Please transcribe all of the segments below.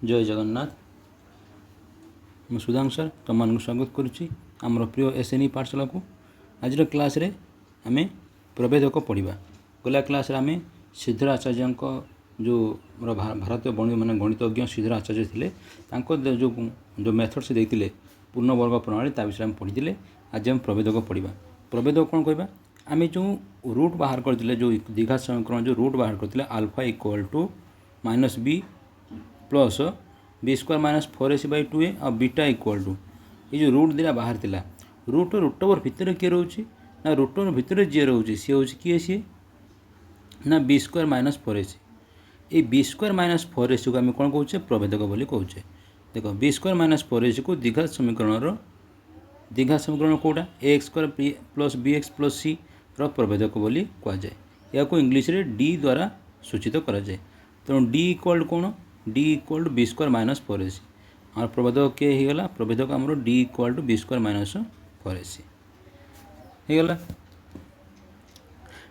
जय जगन्नाथ। ମୁଁ ସୁଧାଂଶୁ ସାର୍ ତୁମମାନଙ୍କୁ ସ୍ୱାଗତ କରୁଛି ଆମର ପ୍ରିୟ ଏସ୍ଏନ୍ଇ ପାଠଶାଳା को। आज क्लास रे आमे प्रभेदक पढ़ा। गला क्लास रे आमे श्रीधर आचार्य जो भारतीय मान गणितज्ञ श्रीधर आचार्य थे जो मेथड से देते पूर्ण वर्ग प्रणाली ता विषय पढ़ी। आज आम प्रभेदक पढ़ा। प्रभेदक कौन कहवा आम जो रूट बाहर करते जो द्विघात समीकरण जो रूट बाहर करते alpha equal to -b plus B square minus 4ac/2a और बीटा इक्वल टू ये जो रूट दिला बाहर थिला रूट ओवर भितर किए रोचे ना रूट ओवर भितर जी रोचे सी हूँ किए सी ना बी स्क्वायर माइनस 4ac। ये बी स्क्वायर माइनस 4ac को आम कौन कहे प्रभेदक बोली कहे। देख बी स्क्वायर माइनस 4ac को द्विघात समीकरण कौटा A square plus B X plus C प्रभेदक बोली कहुए। या इंग्लीश रे डी द्वारा सूचित करा जाए। तेणु डी इक्वल कौन D equal to B square minus 4ac। आम प्रभेदक किए होगा प्रभेदक आमर D equal to B square minus 4ac होगा।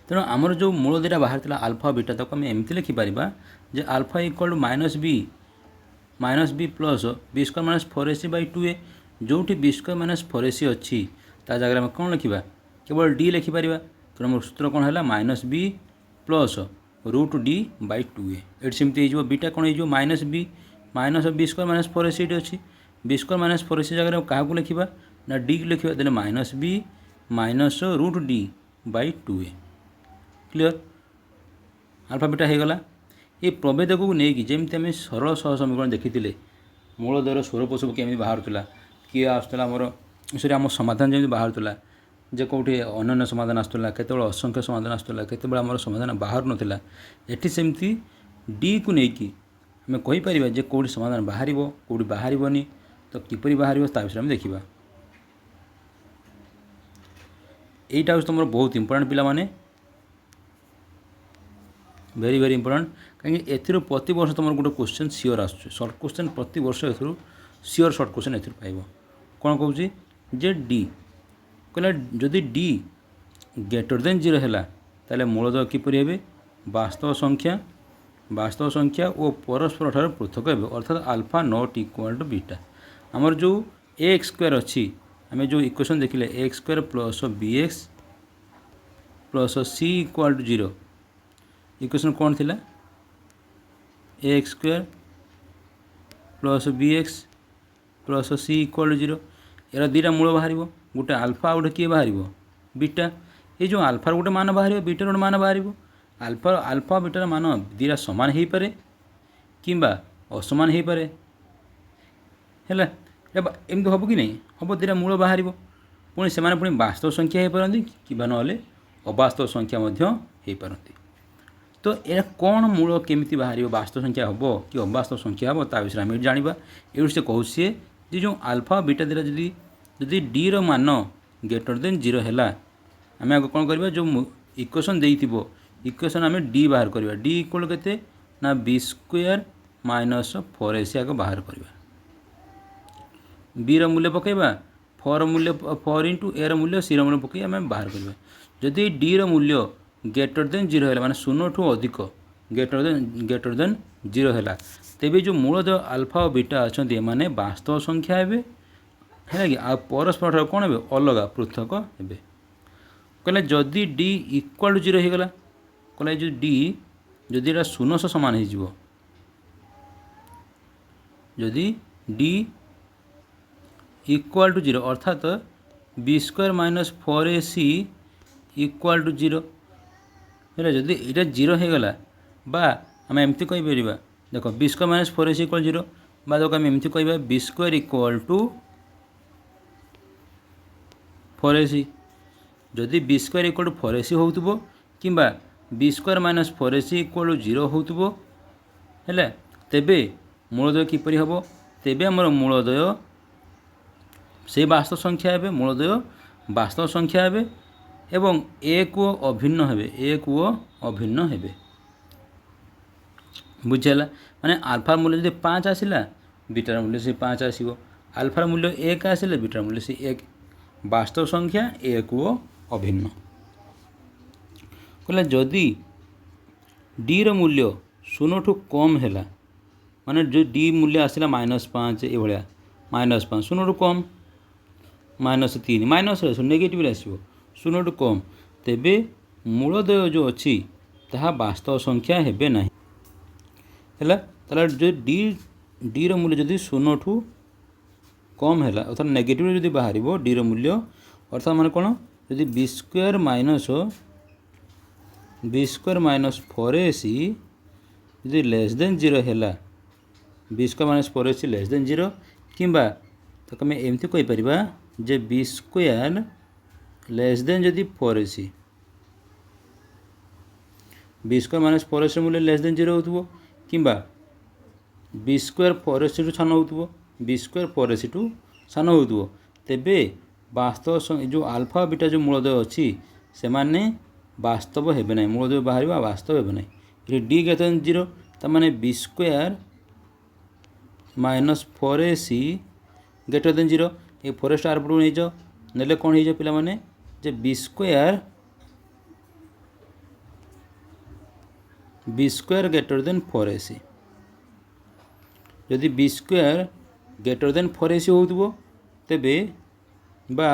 तेणु आमर जो मूल दुटा बाहर था आल्फा बीटा तक आम एमती लिखिपर जे alpha equal to -b plus B square minus 4ac/2a जो बी स्क्वायर माइनस 4ac अच्छी ता जगह आम कौन लिखा केवल डी लिखिपर। तेणु मोर सूत्र कौन है -b प्लस √d/2a। ये सेमती हो बीटा कौन हो -b minus B square minus 4ac ये अच्छी बी स्क्वायर माइनस 4ac जगह क्या लिखा ना डी लिखा देने -b minus √d/2a। Clear alpha beta हो गला। ये प्रभेदक को लेकिन जमी आम सरल सह समीकरण देखी मूलदर स्वरूप सब केमी बाहर किए आसला आमर सॉरी आम समाधान जमी बाहर जे कौटी अनन्य समाधान आसला केत असंख्य समाधान आसला केत आम समाधान बाहर नाला। ये सेमती डी को लेकिन आम कहीपर जे कौटी समाधान बाहर कौटी बाहरनी तो किपरि बाहर विषय में देखा। यहीटा हूँ तुम बहुत इंपोर्टेंट पिला माने वेरी वेरी इंपोर्टेंट कहीं ए प्रति वर्ष तुम गोटे क्वेश्चन सियोर आस सर्ट क्वेश्चन प्रति वर्ष सियोर सर्ट क्वेश्चन ए पाइब। कौन कहूँ जे डी कहला जदि डी ग्रेटर देन 0 है ताले मूलदय किपरि हेबे वास्तव संख्या और परस्पर ठार पृथक हे अर्थात alpha not equal to beta. आमर जो ए एक्स स्क्वायर अच्छी आम जो इक्वेशन देखिले A X square plus B X plus C equal to 0 equation कौन थिला A X square plus B X plus C equal to 0 यार दुटा मूल बाहर गोटे आल्फा गोटे किए बाहर बीटा। ये जो आल्फार गोटे मान बाहर बीटार गोटे मान बाहर आल्फा बीटार मान दुटा सामान हो पारे कि असमान हो पारे है एमती हम कि नहीं हम दुटा मूल बाहर पुणी से वास्तव संख्या हो पारती कि ना अवास्तव संख्या हो पारती। तो यह कौन मूल केमी बाहर वास्तव संख्या हम कि अवास्तव संख्या हम ता विषय आम जाना। ये से कहूँ सी जो आल्फा बीटा दुटा जदि डी मान ग्रेटर देन 0 है आम आगे कौन करवा जो इक्वेशन देइथिबो इक्वेशन आम डी बाहर करवा डी इक्वल केते ना बी स्क्वायर माइनस 4ac आगे बाहर करवा बी मूल्य पकेबा 4 इंटू ए मूल्य सी मूल्य पकई आम बाहर करवा। जदि डी मूल्य ग्रेटर देन 0 है माने 0 ठू अधिक ग्रेटर देन 0 है तेबे जो मूलदय आल्फा और बीटा अच्छा माने वास्तव संख्या है कि आ परस्पर ठार कौन हे अलग पृथक हे। कहले जदि डी इक्वल टू 0 हो गला कहले जो डी जदि एटा 0 सह समान हो जदि डी इक्वल टू 0 अर्थात B square minus 4ac equal to 0 है जदि यहाँ 0 हो गला बा आम एमती कहीपर देख B square minus 4ac equal 0 बा देख आम एमती कह B square equal to 4ac जदि B square equal to 4ac हो कि B square minus 4ac equal to 0 हो तेबे मूलदय किपरि हम तेबे आमर मूलदय से वास्तव संख्या हे मूलदय वास्तव संख्या हे एवं एक अभिन्न हे बुझेगा माने आल्फा मूल्य जब 5 आसला बीटार मूल्य से 5 आसो आल्फार मूल्य 1 आसले बीटार मूल्य से 1 वास्तव संख्या एक व अभिन्न। कहला जदि डी मूल्य 0 ठू कम है माने जो डी मूल्य आसला -5 ये भाया -5 शून्य कम -3 माइनस नेगेटिव आसो शून्य कम तेबे मूलदय जो अच्छी ताहा वास्तव संख्या हेबे नहीं है ताला जो डी रो मूल्य जदि शून्य ठू कम है अर्थात नेगेटिव जदि बाहर डी रो मूल्य अर्थात माने कौन जदि बी स्क्वायर माइनस 4ac जदि लेस देन 0 है B square minus 4ac less than 0 किंबा तो आम एमती कहीपर जे बी स्क्वायर लेस देन जदि 4ac B square minus 4ac मूल्य लेस देन 0 हो किंबा बी स्क्वायर 4ac टू सान हो बी स्क्वायर 4ac टू सान हो तेबे वास्तव जो आल्फा बीटा जो मूलदय अच्छी से माने वास्तव हेबे नहीं मूलदय बाहर वास्तव हेबे नहीं ये डी ग्रेटर देन 0 तार B square minus 4ac greater than 0 ये 4 स्टार पटू नहीं जाओ नेले कौन हो पिला माने जे B square greater than 4ac जदि B square greater than 4ac हो तेबे बा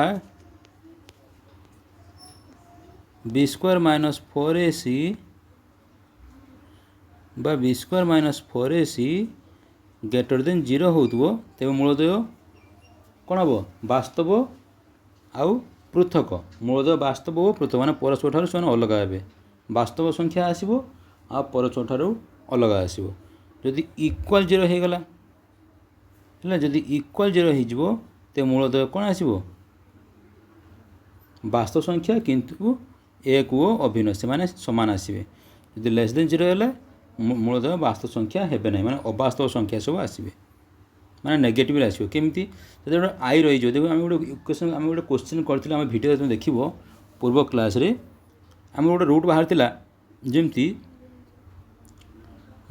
बी स्क्वायर माइनस 4ac बा B square minus 4ac greater than 0 हो तेबे मूलदय कौन हम वास्तव आउ पृथक मूलदय वास्तव और पृथक माने परस्पर ठार से अलग हे वास्तव संख्या आसो आ परस्पर ठार अलग आसो जदि इक्वल 0 हो गला है जदि इक्वल 0 हो तो मूलदय कौन आसो वास्तव संख्या किंतु एक वो अभिन्न से माने समान आसवे जदि लेस देन 0 है मूलदय वास्तव संख्या हेबे नहीं माने अवास्तव संख्या सब आसवे माने नेगेटिव आसो केमती जब गोटे आई रही देखो आम गोटे इक्वेशन आम गोटे क्वेश्चन करथिले आम भिडियो तुम देखिबो पूर्व क्लास रे आम गोटे रूट बाहर थिला जेमती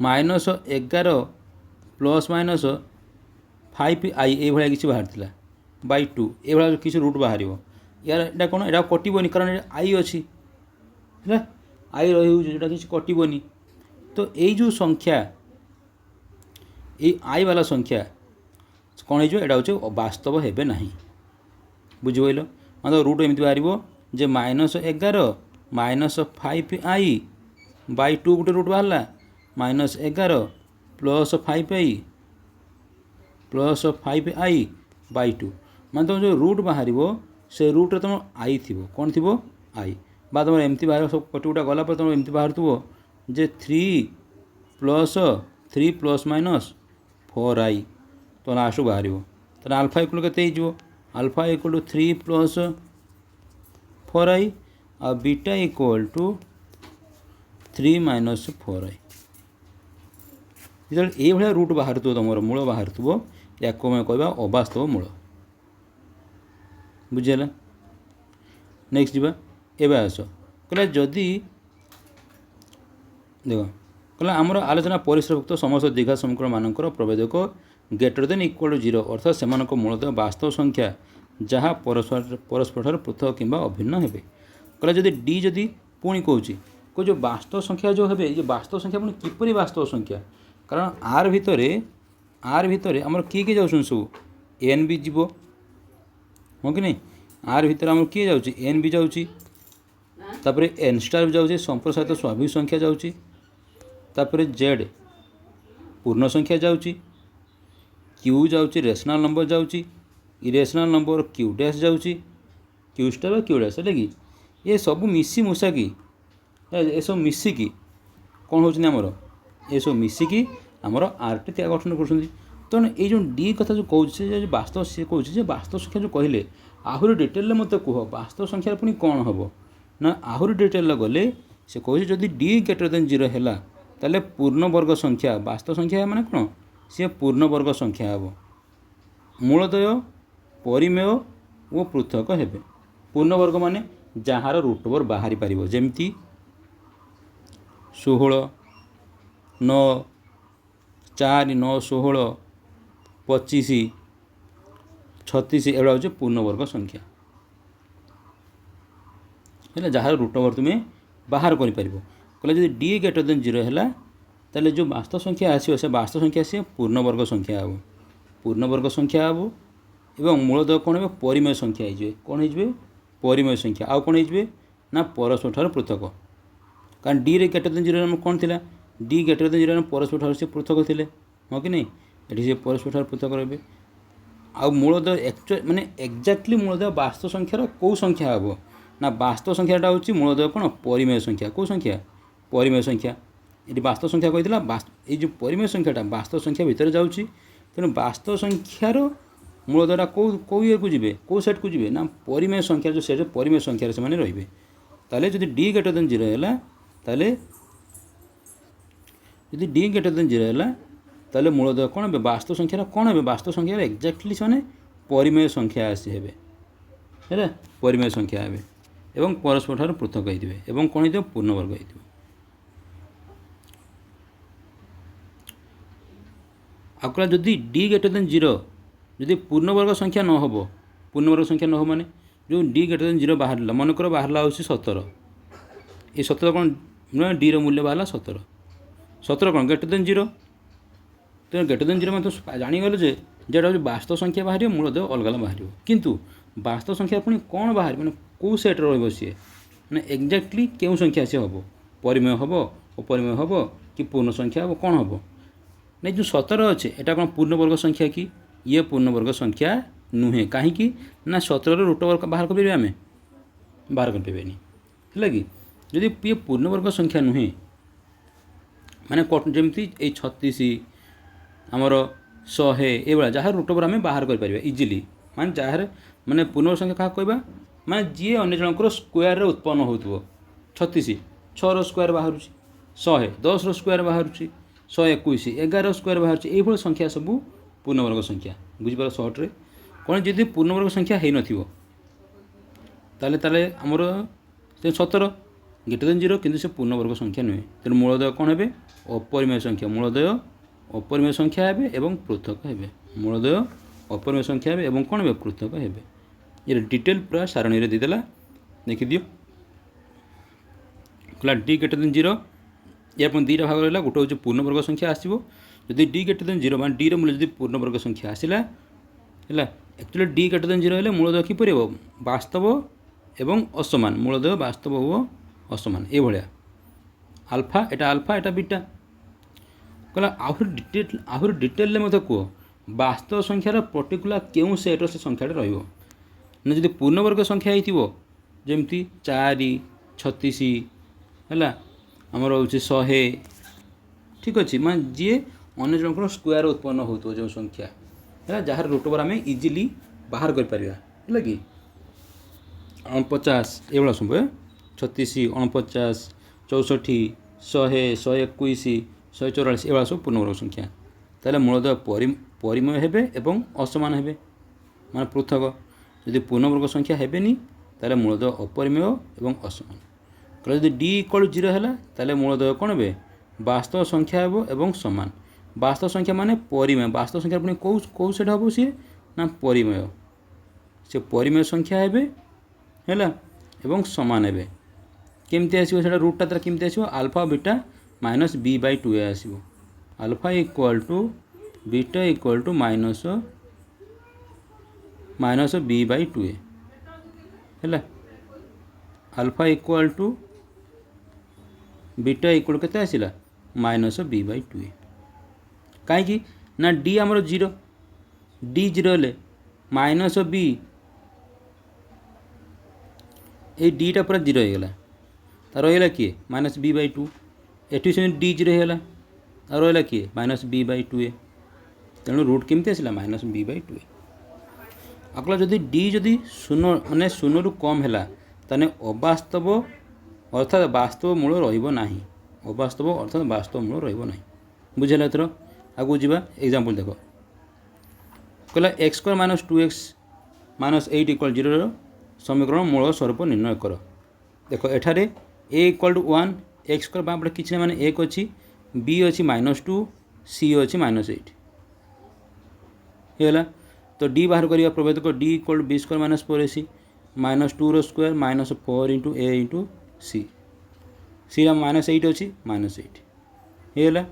-11 प्लस माइनस 5i ये भाया किसी बाहर थिला बाय 2 ये भाया किसी रूट बाहर यार एटा कौन एटा कटोनी कारण आई अच्छी है आई रही किसी कटोनी तो यही जो संख्या ये आई वाला संख्या कौन हो वास्तव हेबे नहीं बुझिल मतलब रूट एमती बाहर जे -11 माइनस 5i बाय 2 गोटे रूट बाहर -11 प्लस 5i बाय 2 मान तुम जो रूट बाहर से रूट तुम आई थी कौन थी आई बा तुम एमती बाहर सब कटोटा गला तुम एमती बाहर जे 3 प्लस माइनस 4i तो लास्ट बाहर तो आल्फा इक्वल के alpha equal to 3 plus 4i और beta equal to 3 minus 4i जो ये रूट बाहर तुम मूल बाहर या मैं कह अवास्तव मूल बुझीगला नेक्स्ट जा एवं आस कहला जदि देख कहला आमर आलोचना परिसरभुक्त समस्त दीघा समीकरण मानकर प्रभेदक ग्रेटर देन इक्वल टू 0 अर्थात से मूलतः वास्तव संख्या जहाँ परस्पर पृथक किंबा अभिन्न हे कहला जदि डी जदि पुणी कौची को जो वास्तव संख्या जो हे ये वास्तव संख्या पुणी किपरि वास्तव संख्या कारण आर भितर आमर किए जाऊँ सब एन भी जीव हाँ कि नहीं आर भितर आम किए जाऊँगी एन भी जाऊँगी तापर एन स्टार भी जाऊँगी संप्रसारित स्वाभाविक संख्या जाऊँगी तापर जेड पूर्ण संख्या जाऊँगी क्यू जाऊँगी रेशनल नंबर जाऊँगी इरेशनल नंबर क्यू डैश जाऊँगी क्यू स्टार क्यू डैश है कि ये सब मिसी मुसाकी ये सब मिसिकी कौन होचनी आमर ये सब मिसिकी आमर आरटी त्या गठन कर तेणु ये जो डी कथा जो कहे वास्तव सी कहे वास्तव संख्या जो कहले आहरी डिटेल मत कह वास्तव संख्या पुणी कौन हम ना आहरी डिटेल गले से कहे जदि डी ग्रेटर देन 0 है ताले पूर्ण वर्ग संख्या वास्तव संख्या माने कौन सी पूर्ण वर्ग संख्या हम मूलदय परिमेय और पृथक हेबे पूर्ण वर्ग माने जार रूट ओवर बाहरी पारिबो जेमती 16 9 4 9 16 25 36 एवं हूँ पूर्ण वर्ग संख्या है जहाँ रूट ओवर तुम्हें बाहर कर कहला जब डी ग्रेटर देन 0 है ताले जो वास्तव संख्या आसो से वास्तव संख्या सी पूर्णवर्ग संख्या हे पूर्णवर्ग संख्या हे एवं मूलदय कौन है परिमेय संख्या हो कौन हो परिमेय संख्या आउ कौन हो ना परस्पर ठार पृथक कारण डी रे ग्रेटर देन जीरो में कौन थिला डी ग्रेटर देन जीरो में परस्पर ठार से पृथक थिले हाँ कि नहीं ये से परस्पर ठार पृथक रे आ मूलदय एक्चुअल माने एक्जाक्टली मूलदय वास्तव संख्यार कौ संख्या हे ना वास्तव संख्याटा हूँ मूलदय कौन परिमेय संख्या कौ संख्या परिमेय संख्या ये वास्तव संख्या कही ये जो परिमेय संख्याटा वास्तव संख्या भितर जाऊँगी तेणु वास्तव संख्यार मूलदयटा कौ कौ ये को जी कौ सेट को जी ना परिमेय संख्या जो सेट परिमेय संख्यार से रे ताले जदि डी ग्रेटर देन जीरो है ताले यदि डी ग्रेटर देन जीरो है ताले मूलदय कौन है वास्तव संख्यार कौन है वास्तव संख्यार एक्जाक्टली से परिमेय संख्या आसी है परिमेय संख्या हे एवं परस्पर ठार पृथक होइथिबे एवं कौन होइथिबे पूर्णवर्ग होइथिबे आकला जदि डी ग्रेटर देन जीरो जदि पूर्णवर्ग संख्या न हो पूर्णवर्ग संख्या न हो माने जो डी ग्रेटर देन जीरो बाहर मनकर बाहर हूँ 17 ये 17 कौन डी रो मूल्य बाहर 17 कौन ग्रेटर देन जीरो तो ग्रेटर देन जीरो मतलब जानीगल जे जेटा हूँ वास्तव संख्या बाहर मूलदय अलग अलग बाहर किंतु वास्तव संख्या पुणी कौन बाहर मैंने कौ सेट सी मैंने एक्जाक्टली क्यों संख्या सी हम परिमेय हम अपरिमेय हम कि पूर्ण संख्या हम कौन हम नहीं जो 17 अच्छे यहाँ कौन पूर्णवर्ग संख्या कि ये पूर्णवर्ग संख्या नुहे कहीं ना 17 रूट वर्ग बाहर कर आम बाहर कर है कि जदि ये पूर्णवर्ग संख्या नुहे माने जमती 36 आमर 100 ये जहाँ रूट ओवर आम बाहर कर इजिली माने जहाँ माने पूर्णवर्ग संख्या क्या कहवा माने जी अन्य जनकर स्क्वायर उत्पन्न हो 36 6 स्क्वायर बाहर 100 10 स्क्वायर बाहर 121 11 स्क्वायर बाहर ये संख्या सब पूर्णवर्ग संख्या बुझीपार सर्ट्रे कौन जदि पूर्णवर्ग संख्या हो नाले आमर 17 ग्रेटर देन जीरो किंतु से पूर्णवर्ग संख्या नुहे तेणु मूलदय कौन है अपरिमेय संख्या मूलदय अपरिमेय संख्या हे एवं पृथक हे मूलदय अपरिमेय संख्या हे एवं कौन है पृथक हे ये डिटेल पूरा सारणी देदेला देखिदियो कहला डी ग्रेटर देन जीरो या दुईटा भाग रहा गोटे हूँ पूर्णवर्ग संख्या आसो जदि डी ग्रेटर देन जीरो मान डी मूल्य जब पूर्णवर्ग संख्या आसला है actually D greater than zero है मूलदय किपर वास्तव एवं असमान मूलदय वास्तव हो असमान ये भाया आल्फा एटा बीटा कहला आहरी डिटेल मत कह वास्तव संख्यार पर्टिकुलर क्यों सेट्र से संख्याटा रही जब पूर्णवर्ग संख्या हो जमती 4 36 है आमर हूँ 100 ठीक अच्छे मैं जी अन्य जनकर स्क्वायर उत्पन्न हो जो संख्या है जहाँ रूट ओवर आम इजिली बाहर कर कि 49 ये सब 36 49 64 100 121 144 ये सब पूर्णवर्ग संख्या ताले मूलदय परिमेय हे एवं असमान हे माने पृथक यदि पूर्णवर्ग संख्या हेनी ताले मूलदय अपरिमेय एवं असमान कहले जदि डी इक्वल 0 है ताले मूलदय कौन हे वास्तव संख्या हे एवं समान वास्तव संख्या माने परिमेय वास्तव संख्या पुणी कौ सेट हम सी ना परिमेय से परिमेय संख्या हे एवं समान हे केमती आसो से रूटा तार केमती आसो alpha beta minus B by 2 आसो alpha equal to beta equal to minus B by 2 है alpha equal to beta equal के आसला माइनस बी बाय 2 कहीं ना डी आमर 0 डी 0 हेले माइनस बी ये डीटा पूरा 0 हो गला रहा किए माइनस बी बाय 2 एटी से डी 0 होगा रहा किए माइनस बी बाय 2 तेणु रूट केमती आसला माइनस बी बाय 2 आकला जदि डी जदि शून्य माने 0 रु कम है ताने अवास्तव अर्थात वास्तव मूल रहा अवास्तव अर्थात वास्तव मूल रहा बुझेगा एथर आगू जा एग्जांपल देख कहला x square minus 2x minus 8 equal 0 समीकरण मूल स्वरूप निर्णय कर देख एठारे ए इक्वल टू 1 एक्स स्क्वायर बापटे किसी माने 1 अच्छी बी अच्छी -2 सी अच्छी -8 है तो डी बाहर करवा प्रभेद को D equal to B square minus 4ac -2 रो square -4 into A into C C -8 अच्छी -8 है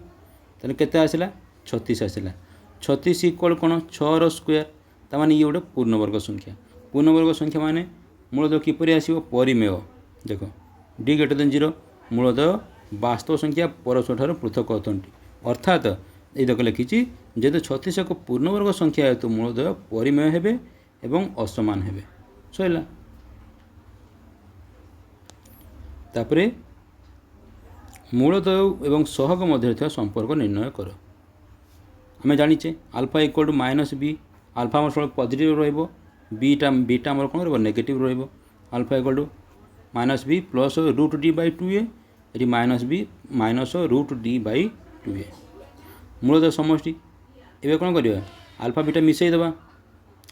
ताले केते आसिला 36 आसिला 36 इक्वल कोन 6 रो स्क्वायर तामाने ये गोटे पूर्णवर्ग संख्या। पूर्णवर्ग संख्या माने मूलदय किपरि आसीबो परिमेय। देखो डी ग्रेटर देन 0 मूलदय वास्तव संख्या परस्पर पृथक अटंती अर्थात ये देख लिखी जेहेतु 36 एक पूर्णवर्ग संख्या हेतु मूलदय परिमेय हेबे एवं असमान हेबे। सइला तापरे मूलदय एवं सहग मध्य थिया संपर्क निर्णय कर। आम जानीचे alpha equal to minus B alpha आम सब पॉजिटिव रहिबो बीटा बीटा आम कौन रहिबो नेगेटिव रहिबो। Alpha equal to minus B plus root D by 2a ये minus B minus root D by 2a मूलदय समष्टि। एवं कौन करिया अल्फा बीटा मिसई देबा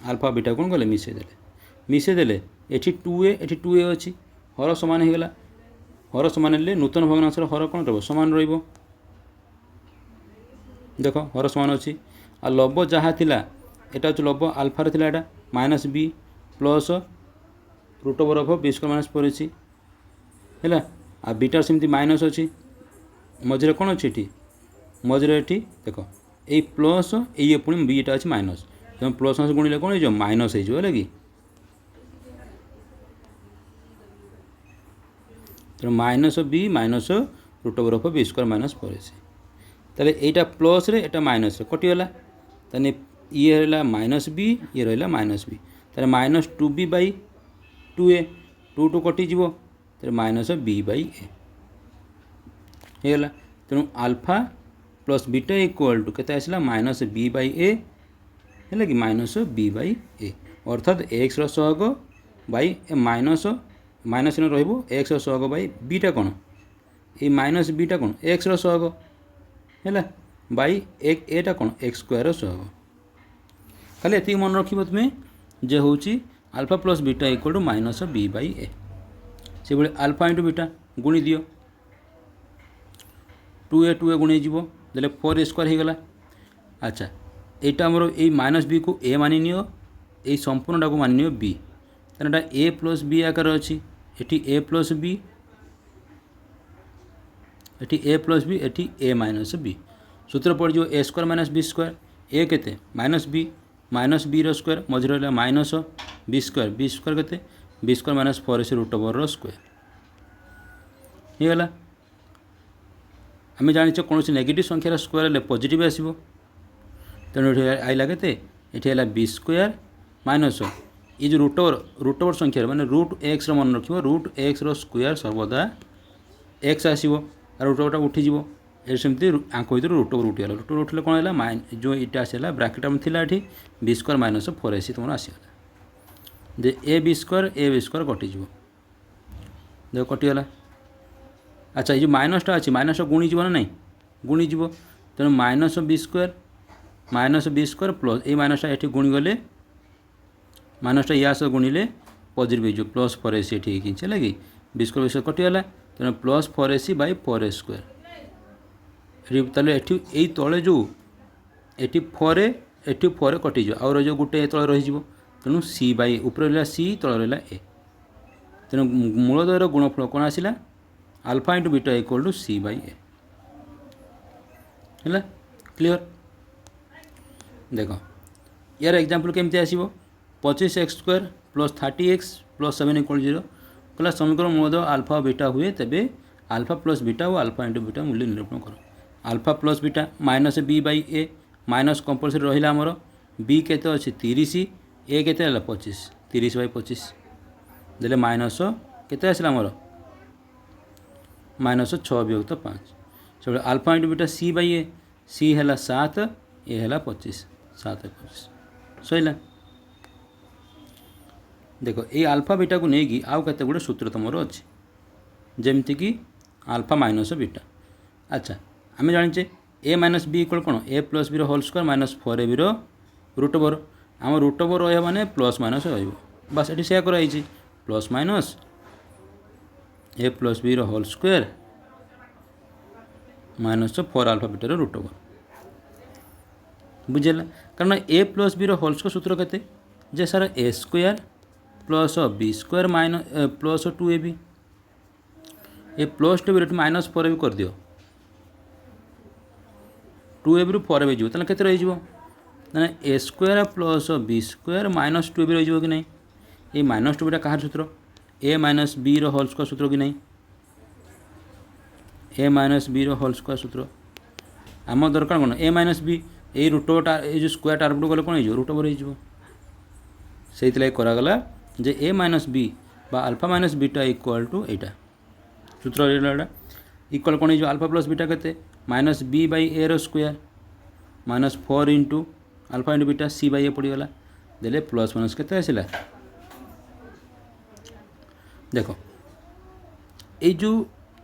अल्फा बीटा कौन कले मिसई देले एठी 2a एठी 2a अछि हर समान हो गला। हर समान हेले नूतन भग्नांशर हर कौन रहिबो समान रहिबो। देखो हर समान अच्छी आ लब जहाँ थिला एटा हूँ लब आल्फार थिला एटा minus B plus root over of B square minus 4 अच्छी है आ बीटार सेमती माइनस अच्छी मझे कौन अच्छी ये मझे ये देख ये प्लस ये पुणी बीटा अच्छी माइनस तुम प्लस माइनस गुणिले कौन हो माइनस हो कि तो minus B minus root over of B square minus 4 ताले एटा प्लस रे एटा माइनस रे कटिगला ताने ये रहा माइनस बी ये रहा माइनस बी ताले minus 2b by 2a 2 two कटिज तो माइनस बी बाई ए होगा। तेणु alpha plus beta equal to केते आसला माइनस बी बाई ए है कि माइनस बी बाई ए अर्थात एक्स सहग बाई माइनस माइनस रहिबो एक्स सहग बाई बीटा कौन ये माइनस बीटा कौन एक्स सहग है बाई एक एटा कौन एक्स स्क्वायर सहग खाली ये मन रख तुम्हें जे हूँ alpha plus beta equal to minus B by A से भाई आल्फा इंटू बीटा गुणी दियो 2a गुणी जीव देले 4a स्क्वायर हो गला। अच्छा यहाँ आमर ये माइनस बी को ए मानि नियो ये संपूर्णटा को मानि नियो बी तेना ए प्लस बी आकार अच्छी एटी ए प्लस बी एटी ए प्लस बी एटी ए माइनस बी सूत्र पड़ जो ए स्क्वायर माइनस बी स्क्वायर ए केते माइनस बी रो स्क्वायर मझे रहा माइनस बी स्क्वायर केते बी स्क्वायर माइनस 4 से रूट ओवर रो स्क्वायर हो गला। आम जाने कौन नेगेटिव संख्यार स्क्वायर पॉजिटिव आसो तेणु आईला के ये बी स्क्वायर माइनस ये जो रूट ओवर संख्यार माने रूट एक्स मन रख रूट एक्स स्क्वायर सर्वदा एक्स आसो रूट ओवरटा उठीज ये सेमती आंक भर रूट ओवर उठीगला रूट ओवर उठे कौन है जो इटा आसला ब्राकेट थी ये बी स्क्वायर माइनस 4ac तुम आसगला जे ए बी स्क्वायर कटिज देख कटिगला। अच्छा ये जो माइनसटा अच्छी माइनस गुणीज ना ना गुणीज तेणु माइनस बी स्क्वायर प्लस ये माइनसटा ये गुणीगले माइनसटा या सह गुणिले पॉजिटिव जो प्लस 4ac ये है कि बी स्क्वायर कटिगला तेणु plus 4ac by 4a square ताले ये तले जो ये 4 कटिज आउ जो गोटे तले रही तेणु सी बाई ऊपर रहा सी तले रहा ए तेणु मूलदयर गुणफल कौन आसला alpha into beta equal to C by A है क्लियर। देख यार एग्जांपल केमती आसो 25x square plus 30x plus 7 equal 0 कहला समीकरण मूलदय अल्फा बीटा हुए तेबे अल्फा प्लस बीटा और अल्फा इंटू बीटा मूल्य निरूपण कर। Alpha plus beta minus B by A minus compulsory रहा आमर बी केते अच्छी 30 ए केते 25 30 बाई 25 देले माइनस केते आसला आमर माइनस 6 विभक्त 5 सब alpha into beta C by A C है 7 ए है 25 7 25 सैला। देख ये अल्फा बीटा को लेकिन आउ केते गुड़े सूत्र तुम अच्छे जमती कि अल्फा माइनस बीटा। अच्छा आम जाने ए माइनस बी इक्वल कौन A plus B whole square minus 4ab root over आम रूट ओवर रहा माने प्लस माइनस बस ये से कराई plus minus A plus B whole square minus 4 alpha बीटार रूट ओवर बुझेगा कारण A plus B whole square सूत्र केते जे sir A square plus B square minus plus 2ab A plus 2 minus 4ab कर दियो 2ab रु 4ab हो ताले केते रही ना A square plus B square minus 2ab रही कि नहीं ये माइनस 2bटा कहाँ सूत्र A minus B whole square सूत्र कि नहीं A minus B whole square सूत्र आम दरकार कौन ए माइनस बी ये रूट ओवर ये जो स्क्वायर टार्म गले कौन हो रूट ओवर हो से करागला जे ए माइनस बी बा alpha minus beta equal to एटा सूत्र इक्वाल कौन हो अल्फा प्लस बीटा के माइनस बी बै ए रो square minus 4 into alpha into beta C by A पड़गला देले प्लस माइनस के आसला देख ये जो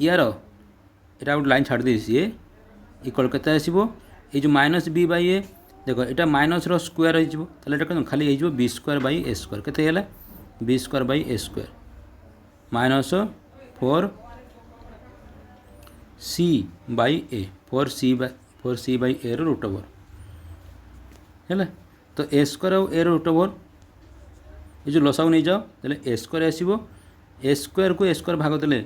यार यहाँ गोटे लाइन छाड़ दी सी इक्वल के आसो ये जो माइनस बी बै ए देख यहाँ माइनस रो स्क्वायर हो खाली हो B square by A square के B square by A square minus 4 C by A 4 C by A root over है तो ए स्क्वायर और ए रूट ओवर ये जो लसाऊ नहीं जाओ तेल ए स्क्वायर आसो ए स्क्वायर को ए स्क्वायर भाग देले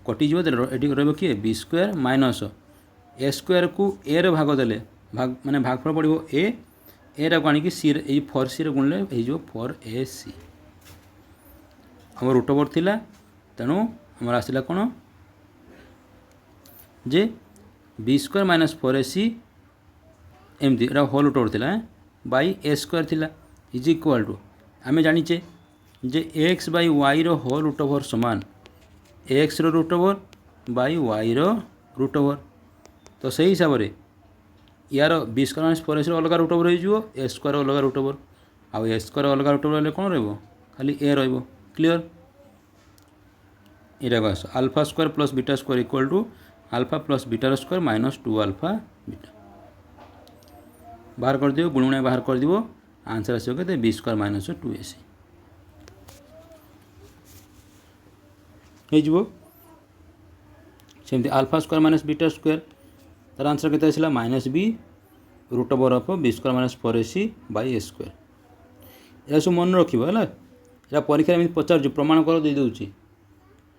कटिज ये रही किए बी स्क्वायर माइनस ए स्क्वायर को ए रे भाग देले भाग माने भागफल पड़ो ए रा को आनिकी सी ये 4 सी गुणले हो 4 ए सी आम रूट ओवर थिला तेणु आमर आसला कौन जे B square minus 4 A C एमती एटा होल रूट ओवर थिला बाई ए स्क्वायर थिला इज इक्वाल टू आम जानीचे जे एक्स बै वाई रो होल रूट ओवर समान एक्स रो रूट ओवर बै वाई रो रूट ओवर तो सही हिसाब से यार बी स्क्वायर माइनस 4 ए अलग रूट ओवर हो ए स्क्वायर अलग रूट ओवर आउ ए स्क्वायर अलग रूट ओवर कौन खाली ए क्लियर यहाँ आस alpha square plus beta square equal to alpha plus beta square minus 2 alpha beta बाहर कर दियो गुणुणा बाहर कर दियो आंसर आसो के B square minus 2 A C सेमती alpha square minus beta square तार आंसर के minus B root over of B square minus 4 A C by A square यह सब मन रखिए है यहाँ परीक्षा में पचार प्रमाण कर दे दूची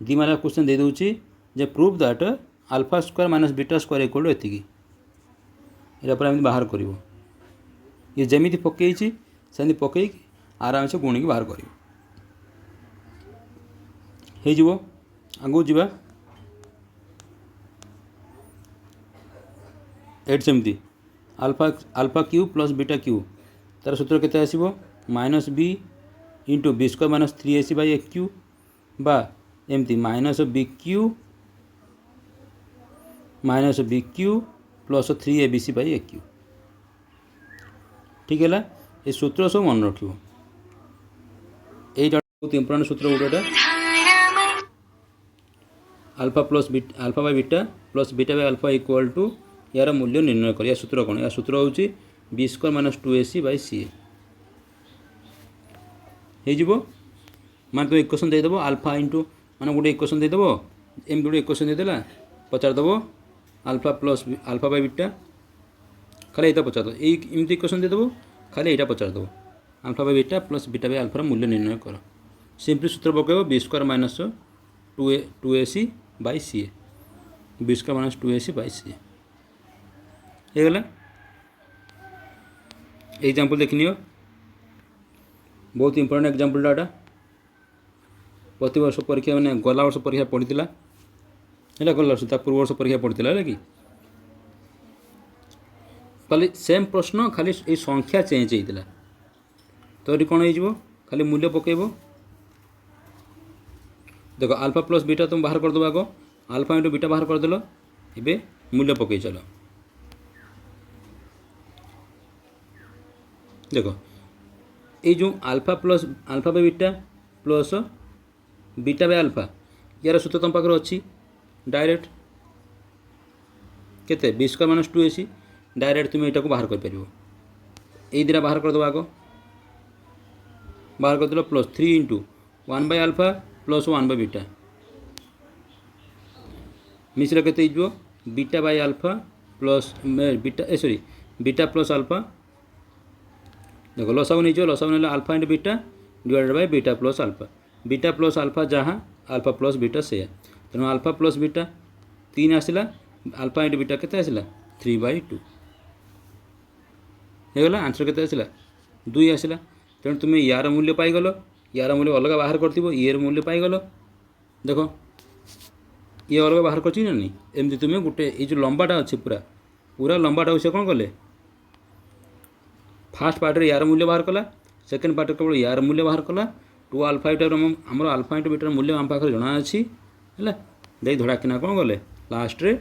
दी मार्क क्वेश्चन दे दूची जे proof that alpha square minus beta square equal to एतिकी यहाँ बाहर कर ये जमी पकई से पकई आराम से गुणी बाहर कर आगू जा एट सेमती alpha cube plus beta cube तार सूत्र के आसो minus B into B square minus 3 A C by A cube बा एमती minus B cube plus 3 A B C by A cube ठीक है ये सूत्र सब मन रख बहुत इंपोर्टेंट सूत्र गोटेटा alpha plus alpha by beta plus beta by alpha equal to यार मूल्य निर्णय कर सूत्र कौन या सूत्र हूँ B square minus 2 A C by C हो मान तुम इक्वेशन देदेव अल्फा इंटू मान गोटे इक्वेशन देदेव एम गोटे इक्वेशन देदेला पचारदेव alpha plus alpha by beta खाली यहाँ पचारदेव एमती इक्वेशन देदेव खाली यहाँ पचारदेव alpha by beta plus beta by अल्फार मूल्य निर्णय कर सिंपली सूत्र पकेब B square minus 2 A C by C B square minus 2 A C by C होगला example देखनी बहुत इंपोर्टेंट एग्जाम्पल डाटा प्रति वर्ष परीक्षा मैंने गला वर्ष परीक्षा पड़ता है गला वर्ष पूर्व वर्ष परीक्षा पड़ता है कि खाली सेम प्रश्न खाली ये संख्या चेंज होता तो ये कौन हो खाली मूल्य पकेब देख अल्फा प्लस बीटा तुम बाहर करदेव आग अल्फा इंटू बीटा बाहर करदेल ए मूल्य पकई चल देख ये जो alpha plus alpha by beta plus beta by alpha यार सूत्र तुम पाखे अच्छी डायरेक्ट केते B square minus 2 A C direct तुम यहाँ को बाहर कर पार ये दिटा बाहर करदेव आग बाहर करदेल plus 3 into 1 by alpha plus 1 by beta मिश्र के beta by alpha plus beta sorry beta plus alpha देखो लसाऊ नहीं लसाऊ ना alpha into beta divided by beta plus alpha जहाँ अल्फा प्लस बीटा से तेणु अल्फा प्लस बीटा 3 आसला अल्फा इंटू बीटा के आसला 3/2 ହେଇଗଲା आंसर केते आसिला 2 आसिला तेणु तुम्हें यार मूल्य पाइगल यार मूल्य अलग बाहर कर ये मूल्य पाइगल देख ये अलग बाहर कर नहीं एमती तुम्हें गोटे ये जो लंबाटा अच्छे पूरा पूरा लंबाटा से कौन कले फास्ट पार्ट यार मूल्य बाहर कला सेकेंड पार्ट केवल यार मूल्य बाहर कला 2 अल्फा इटर आमर अल्फा इंटू बीटार मूल्य आम पाखे जना अच्छी है दे धड़ाकिना कौन गले लास्ट रे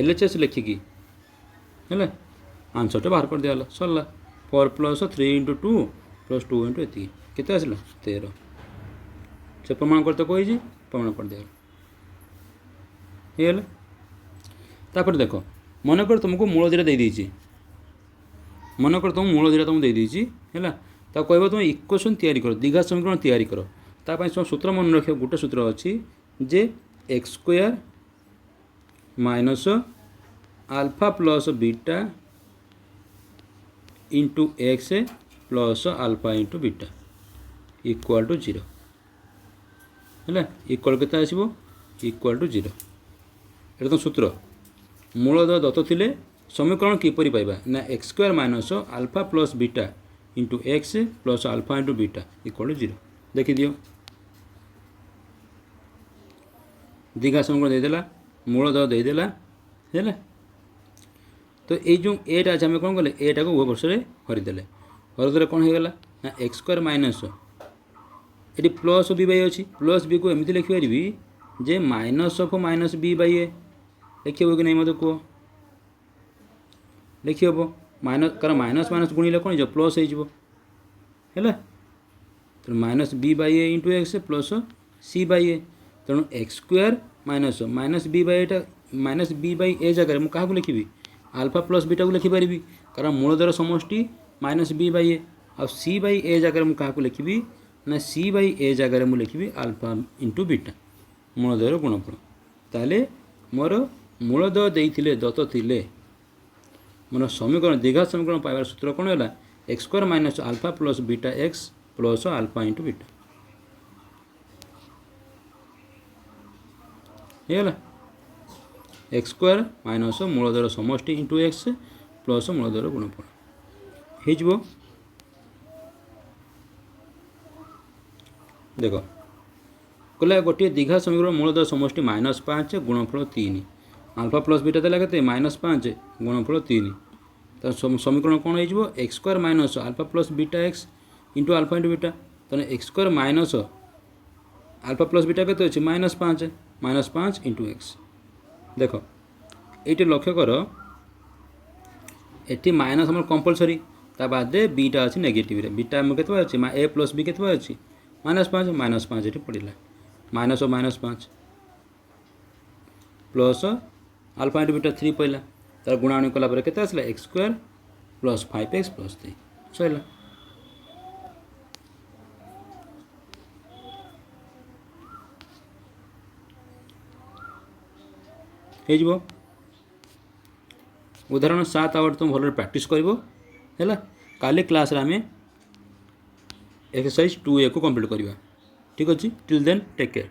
LHS लिखिकी है आंसर बाहर कर दिया सरला 4 + 3 × 2 + 2 × एति केते आसला 13 से प्रमाण करते कही प्रमाण कर दिया ये तापर देख मनकर तुमको मूल दीटा दे देछि मनकर तुम मूल दीटा तुमको दे देछि है ता कहब तुम इक्वेशन तैयारी कर दीघा समीकरण तैयारी कर तापाई सब सूत्र मन रख गोटे सूत्र अच्छी जे x² - alpha plus beta into x plus alpha into beta equal to 0 है इक्वल के आसो इक्वल टू 0 ये तो सूत्र मूलधर दत्त थिले समीकरण किपरि पाइबा ना x² - alpha plus beta into x plus alpha into beta equal to 0 देखी दियो दीघा समीकरण देदेला मूलधर देदेला है तो ये जो एटा अच्छे आम कौन कले एटा को उभय वर्ष हरिदेले हरिदेले कौन हो गला ना x² माइनस ये प्लस बी बाई अच्छी प्लस बी को एमती लिखिपारि जे minus of minus B by A लिखिब कि नहीं मत कह लिखिब माइनस कारण माइनस माइनस गुणिले कौन हो प्लस है तो minus B by A into X plus C by A तेणु x² minus minus B by एटा माइनस बी बाई ए जगह मुझे क्या लिखी आल्फा प्लस बीटा को लिखिपारि कारण मूलधर समष्टि माइनस बी बाई ए आ सी बाई ए जगह मुझे क्या लिखी ना सी बाई ए जगह मुझे लिखी आल्फा इंटू बीटा मूलधर गुणफल ताले मोर मूलधर देते दत्त थिले मोर समीकरण दीघा समीकरण पाइबार सूत्र कौन है x² - alpha plus beta x plus alpha into beta है x² - मूलधर समष्टि इंटू एक्स प्लस मूलधर गुणफल हो देख कहला गोटे दीघा समीकरण मूलधर समष्टि -5 गुणफल 3 अल्फा प्लस बीटा देला के -5 गुणफल 3 तो समीकरण कौन हो x² - alpha plus beta x into alpha into beta तेना x² - अल्फा प्लस बीटा के -5 इंटू एक्स देख ये लक्ष्य कर ये माइनस आम कंपलसरी ता बाद बीटा अच्छी नेगेटिव बीटा आम के अच्छी ए प्लस बी के अच्छी -5 ये पड़ा minus -5 plus alpha into beta 3 पड़ा तार गुणाणी कलापर के आसला x² + 5x + 3 सरला हो उदाहरण 7 आवर तुम भल प्रैक्टिस कर काली क्लास आम एक्सरसाइज 2A को कंप्लीट करवा ठीक अच्छे टिल देन टेक केयर।